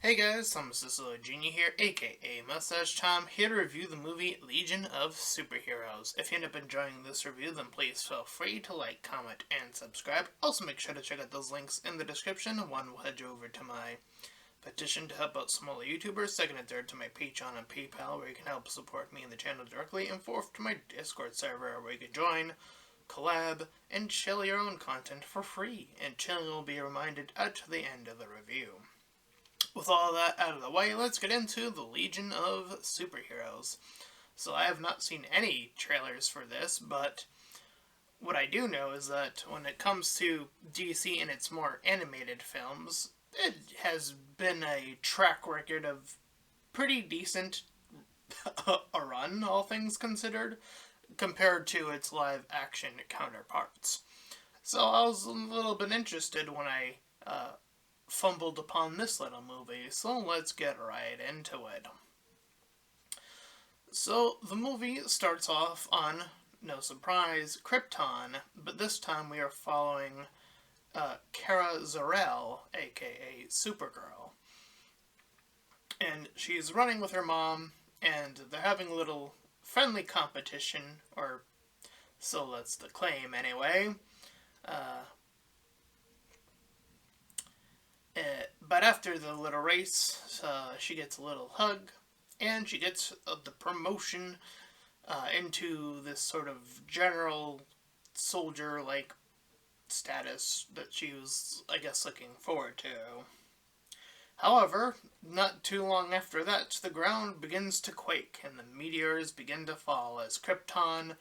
Hey guys, I'm Genie here, aka Mustache Tom, here to review the movie Legion of Superheroes. If you end up enjoying this review, then please feel free to like, comment, and subscribe. Also make sure to check out those links in the description. One will head you over to my petition to help out smaller YouTubers, second and third to my Patreon and PayPal where you can help support me and the channel directly, and fourth to my Discord server where you can join, collab, and share your own content for free, and channel will be reminded at the end of the review. With all that out of the way, let's get into the Legion of Superheroes. So I have not seen any trailers for this, but what I do know is that when it comes to DC and its more animated films, it has been a track record of pretty decent a run, all things considered, compared to its live action counterparts. So I was a little bit interested when I fumbled upon this little movie, so let's get right into it. So the movie starts off on, no surprise, Krypton, but this time we are following Kara Zor-El, aka Supergirl. And she's running with her mom, and they're having a little friendly competition, or so that's the claim anyway. Uh, but after the little race, she gets a little hug, and she gets the promotion into this sort of general soldier-like status that she was, I guess, looking forward to. However, not too long after that, the ground begins to quake and the meteors begin to fall as Krypton,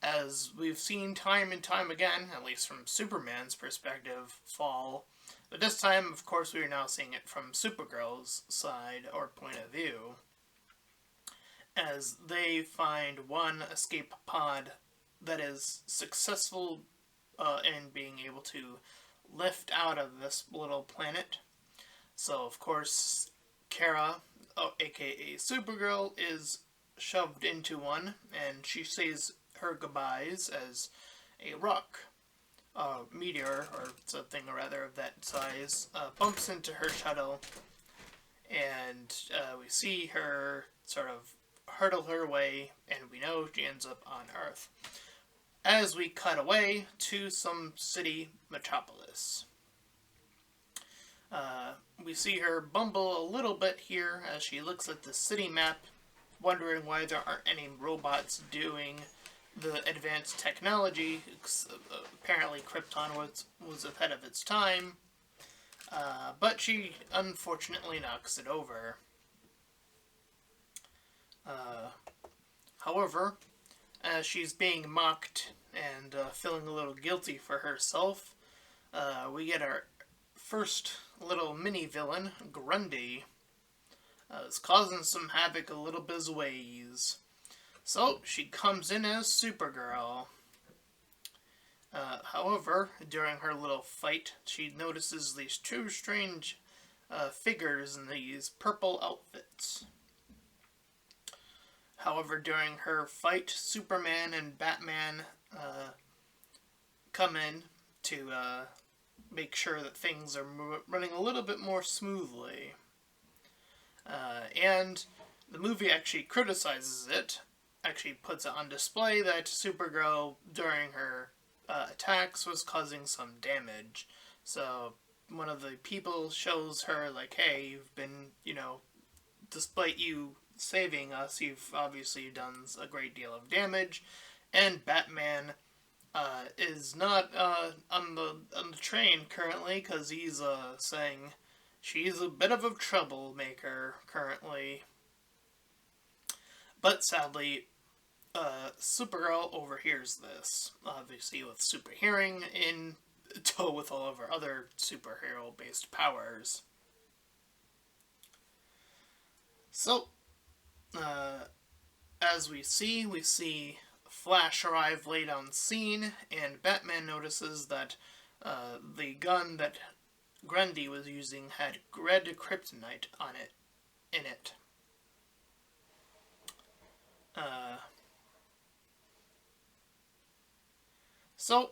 as we've seen time and time again, at least from Superman's perspective, fall. But this time, of course, we are now seeing it from Supergirl's side or point of view, as they find one escape pod that is successful in being able to lift out of this little planet. So, of course, Kara, aka Supergirl, is shoved into one, and she says her goodbyes as a rock meteor, or something or rather of that size, bumps into her shuttle, and we see her sort of hurtle her way, and we know she ends up on Earth. As we cut away to some city metropolis. We see her bumble a little bit here as she looks at the city map, wondering why there aren't any robots doing the advanced technology. Apparently Krypton was ahead of its time, but she unfortunately knocks it over. However, as she's being mocked and feeling a little guilty for herself, we get our first little mini-villain, Grundy, is causing some havoc a little bit ways. So, she comes in as Supergirl. However, during her little fight, she notices these two strange figures in these purple outfits. However, during her fight, Superman and Batman come in to make sure that things are running a little bit more smoothly. And the movie actually criticizes it, actually puts it on display that Supergirl, during her attacks, was causing some damage. So one of the people shows her, like, hey, you've been, despite you saving us, you've obviously done a great deal of damage. And Batman is not on the train currently, because he's saying she's a bit of a troublemaker currently. But sadly, Supergirl overhears this, obviously with super hearing in tow with all of her other superhero-based powers. So, as we see Flash arrive late on scene, and Batman notices that the gun that Grundy was using had red kryptonite on it, in it. So,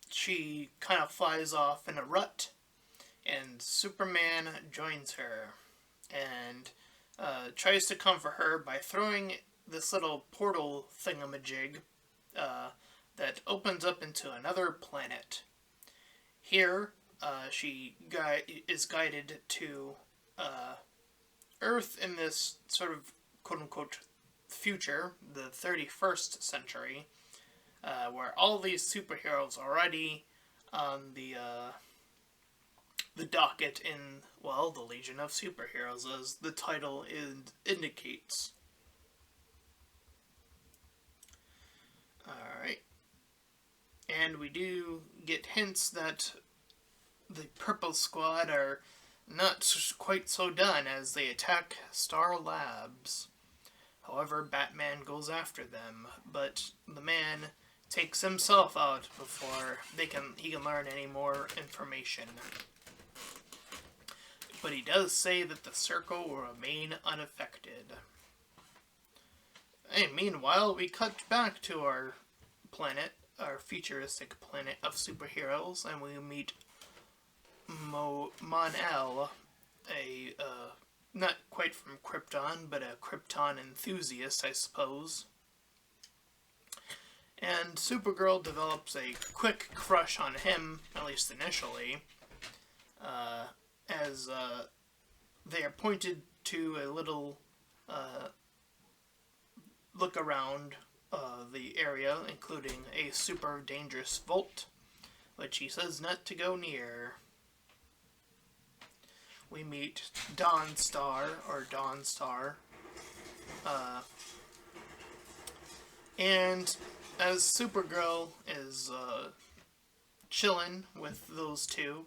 she kind of flies off in a rut, and Superman joins her and tries to comfort her by throwing this little portal thingamajig that opens up into another planet. Here, she is guided to Earth in this sort of quote-unquote future, the 31st century, where all these superheroes are already on the docket in, well, the Legion of Superheroes, as the title indicates. Alright. And we do get hints that the Purple Squad are not quite so done as they attack Star Labs. However, Batman goes after them, but the man takes himself out before he can learn any more information. But he does say that the circle will remain unaffected. And meanwhile, we cut back to our planet, our futuristic planet of superheroes, and we meet Mon-El, a not quite from Krypton, but a Krypton enthusiast, I suppose. And Supergirl develops a quick crush on him, at least initially, as they are pointed to a little look around the area, including a super dangerous vault, which he says not to go near. We meet Dawnstar, and as Supergirl is chilling with those two,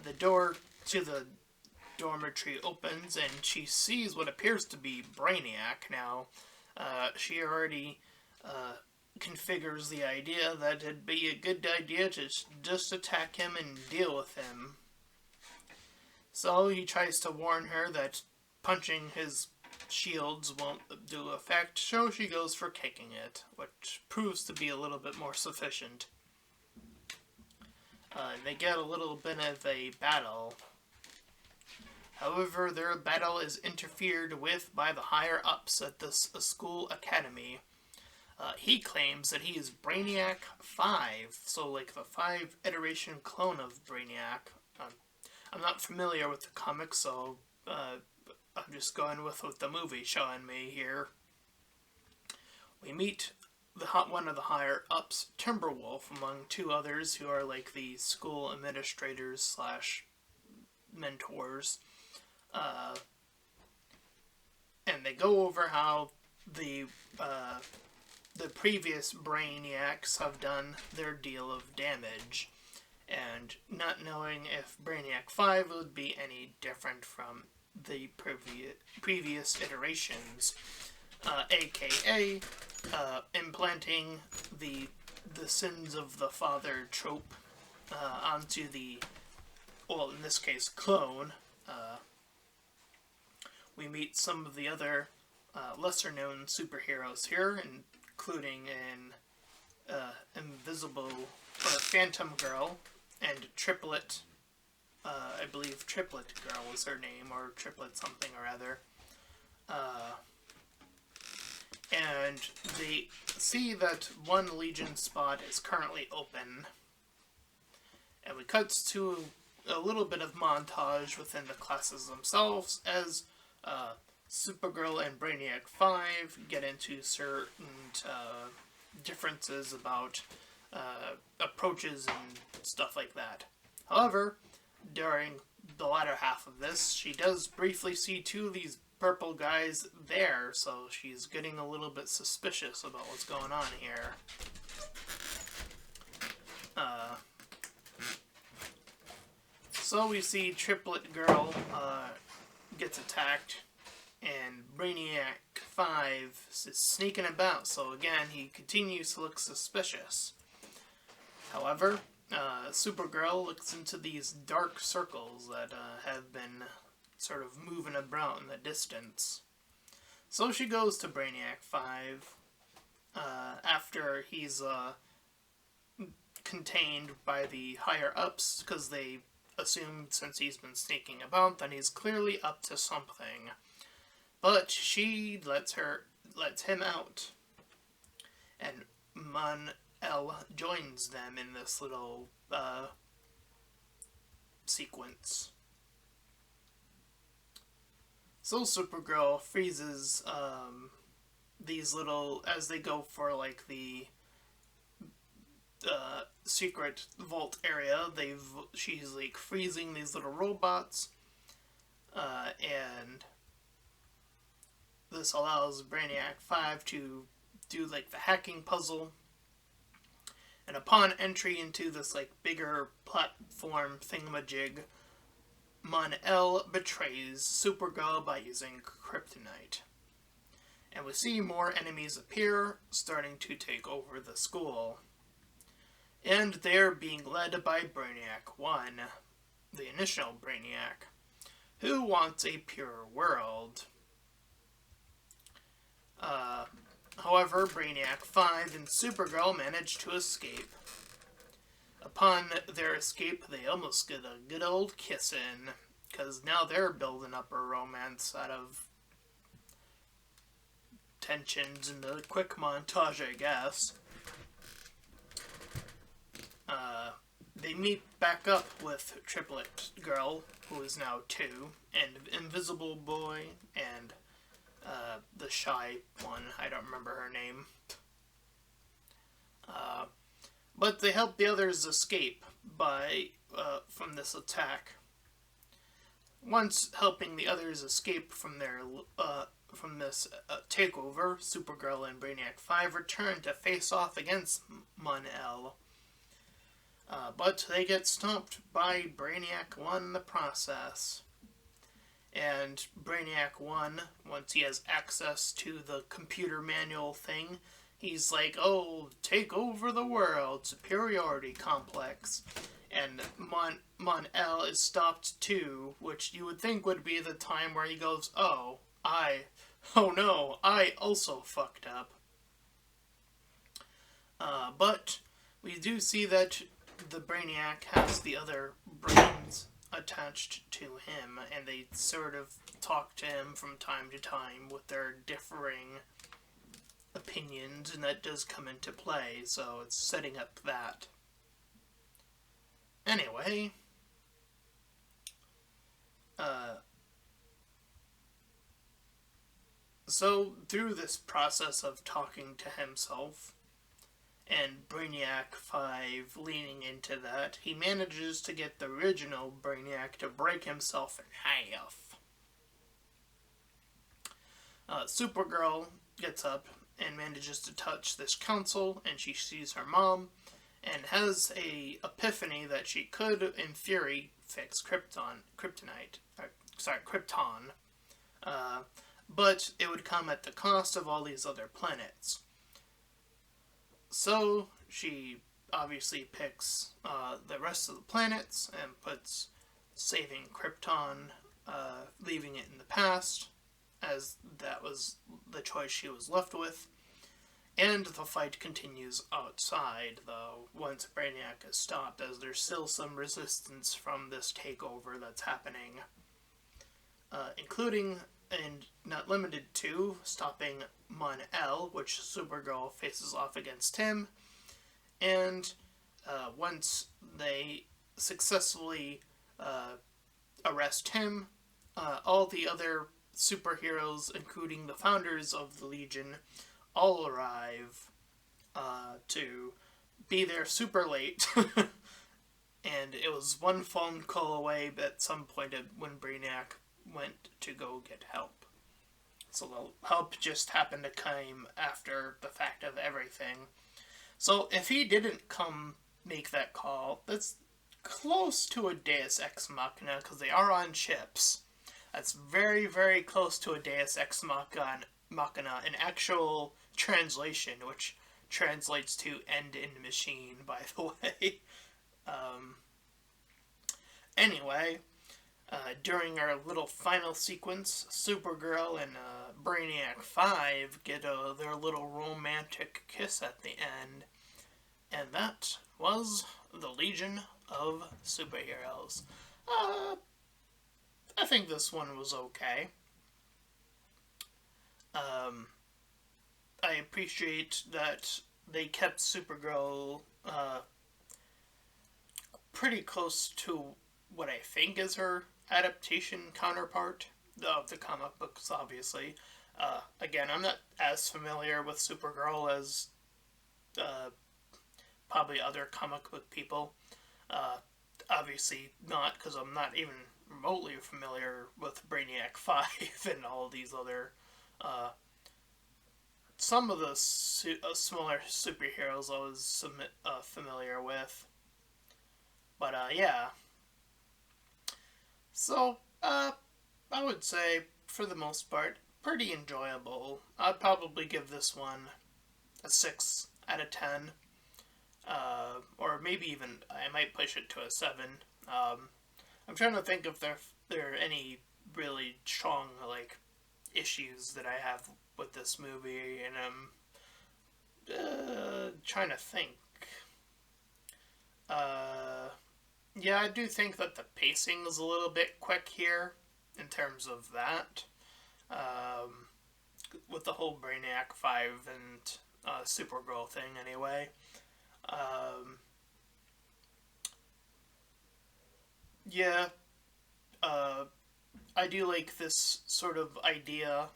the door to the dormitory opens and she sees what appears to be Brainiac. Now, she already configures the idea that it'd be a good idea to just attack him and deal with him. So he tries to warn her that punching his shields won't do effect, so she goes for kicking it, which proves to be a little bit more sufficient. They get a little bit of a battle. However, their battle is interfered with by the higher-ups at this school academy. He claims that he is Brainiac 5, so like the 5-iteration clone of Brainiac. I'm not familiar with the comics, so I'm just going with what the movie's showing me here. We meet one of the higher-ups, Timberwolf, among two others who are like the school administrators / mentors. And they go over how the previous Brainiacs have done their deal of damage, and not knowing if Brainiac 5 would be any different from the previous iterations, aka implanting the sins of the father trope onto the, well, in this case, clone. We meet some of the other lesser-known superheroes here, including an Phantom Girl and Triplet. I believe Triplet Girl was her name, or Triplet something or other. And they see that one Legion spot is currently open. And we cut to a little bit of montage within the classes themselves as Supergirl and Brainiac 5 get into certain differences about approaches and stuff like that. However, during the latter half of this, she does briefly see two of these purple guys there, so she's getting a little bit suspicious about what's going on here. So we see Triplet Girl gets attacked, and Brainiac 5 is sneaking about, so again, he continues to look suspicious. However, Supergirl looks into these dark circles that have been sort of moving about in the distance. So she goes to Brainiac 5 after he's contained by the higher-ups, because they assumed since he's been sneaking about that he's clearly up to something. But she lets him out. And Mon-El joins them in this little sequence. So Supergirl freezes these little, as they go for like the secret vault area, she's like freezing these little robots, and this allows Brainiac 5 to do like the hacking puzzle. And upon entry into this like bigger platform thingamajig, Mon-El betrays Supergirl by using kryptonite. And we see more enemies appear, starting to take over the school. And they're being led by Brainiac 1, the initial Brainiac, who wants a pure world. However, Brainiac 5 and Supergirl manage to escape. Upon their escape, they almost get a good old kiss in, because now they're building up a romance out of tensions and a quick montage, I guess. They meet back up with Triplet Girl, who is now 2, and Invisible Boy, and the shy one, I don't remember her name. But they help the others escape from this attack. Once helping the others escape from this takeover, Supergirl and Brainiac 5 return to face off against Mon-El. But they get stopped by Brainiac 1 in the process. And Brainiac 1, once he has access to the computer manual thing, he's like, oh, take over the world, superiority complex. And Mon-El is stopped too, which you would think would be the time where he goes, oh no, I also fucked up. But we do see that the Brainiac has the other brains attached to him, and they sort of talk to him from time to time with their differing opinions, and that does come into play, so it's setting up that. Anyway, so through this process of talking to himself, and Brainiac 5 leaning into that, he manages to get the original Brainiac to break himself in half. Supergirl gets up and manages to touch this console, and she sees her mom, and has a epiphany that she could, in theory, fix Krypton. But it would come at the cost of all these other planets. So she obviously picks the rest of the planets and puts saving Krypton, leaving it in the past, as that was the choice she was left with. And the fight continues outside, though, once Brainiac is stopped, as there's still some resistance from this takeover that's happening. Including, and not limited to, stopping Mon-El, which Supergirl faces off against him. And once they successfully arrest him, all the other superheroes, including the founders of the Legion, all arrive to be there super late. And it was one phone call away at some point when Brainiac went to go get help. So the help just happened to come after the fact of everything. So if he didn't come make that call, that's close to a Deus Ex Machina, because they are on ships. That's very, very close to a Deus Ex Machina, an actual translation, which translates to end in machine, by the way. Anyway, during our little final sequence, Supergirl and Brainiac 5 get their little romantic kiss at the end. And that was the Legion of Superheroes. I think this one was okay. Um, I appreciate that they kept Supergirl pretty close to what I think is her adaptation counterpart of the comic books, obviously. Again, I'm not as familiar with Supergirl as uh, probably other comic book people. Uh, Obviously not, because I'm not even remotely familiar with Brainiac 5 and all these other. Uh, some of the smaller superheroes I was familiar with. But yeah. So, I would say, for the most part, pretty enjoyable. I'd probably give this one a 6 out of 10. Or maybe even, I might push it to a 7. I'm trying to think if there are any really strong, like, issues that I have with this movie, and I'm trying to think. Uh, yeah, I do think that the pacing is a little bit quick here in terms of that. Um, with the whole Brainiac 5 and Supergirl thing, anyway. Um, yeah, uh, I do like this sort of idea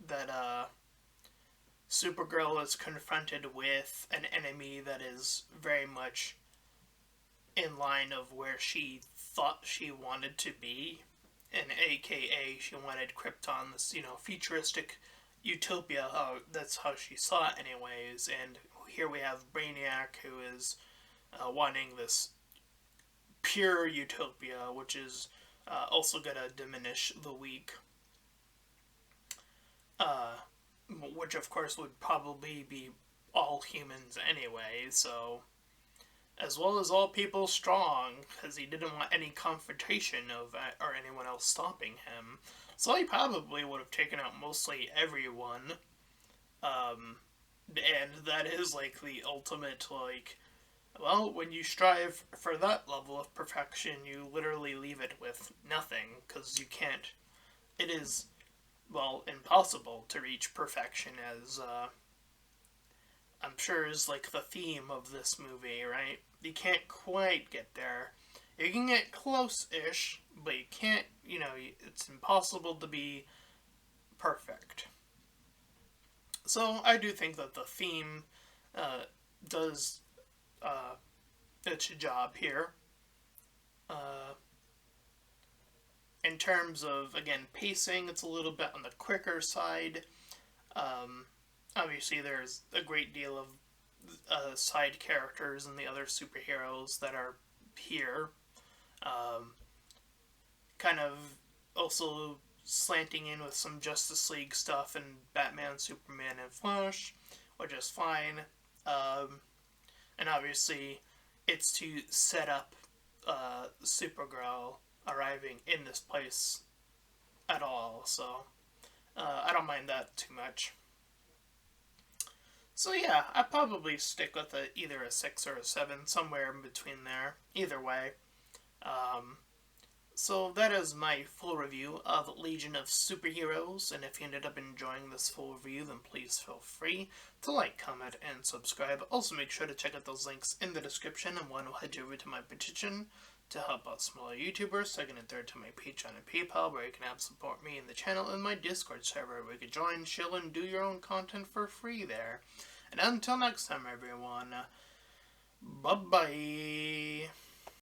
that Supergirl is confronted with an enemy that is very much in line of where she thought she wanted to be, and AKA she wanted Krypton, this futuristic utopia. That's how she saw it, anyways. And here we have Brainiac, who is wanting this pure utopia, which is also gonna diminish the weak. Uh, which of course would probably be all humans anyway. So as well as all people strong, because he didn't want any confrontation of or anyone else stopping him. So he probably would have taken out mostly everyone. Um, and that is like the ultimate, like, well, when you strive for that level of perfection, you literally leave it with nothing, because you can't. It is, well, impossible to reach perfection, as I'm sure is like the theme of this movie, right? You can't quite get there. You can get close-ish, but you can't. It's impossible to be perfect. So I do think that the theme does uh, its job here. Uh, in terms of, again, pacing, it's a little bit on the quicker side. Um, Obviously, there's a great deal of side characters and the other superheroes that are here. Um, Kind of also slanting in with some Justice League stuff and Batman, Superman, and Flash, which is fine. And obviously, it's to set up Supergirl arriving in this place at all, so I don't mind that too much. So yeah, I'd probably stick with either a 6 or a 7, somewhere in between there. Either way. Um, so that is my full review of Legion of Superheroes, and if you ended up enjoying this full review, then please feel free to like, comment, and subscribe. Also make sure to check out those links in the description, and one will head you over to my petition to help out smaller YouTubers, second and third to my Patreon and PayPal, where you can help support me and the channel, and my Discord server, where you can join, chill, and do your own content for free there. And until next time, everyone, bye-bye.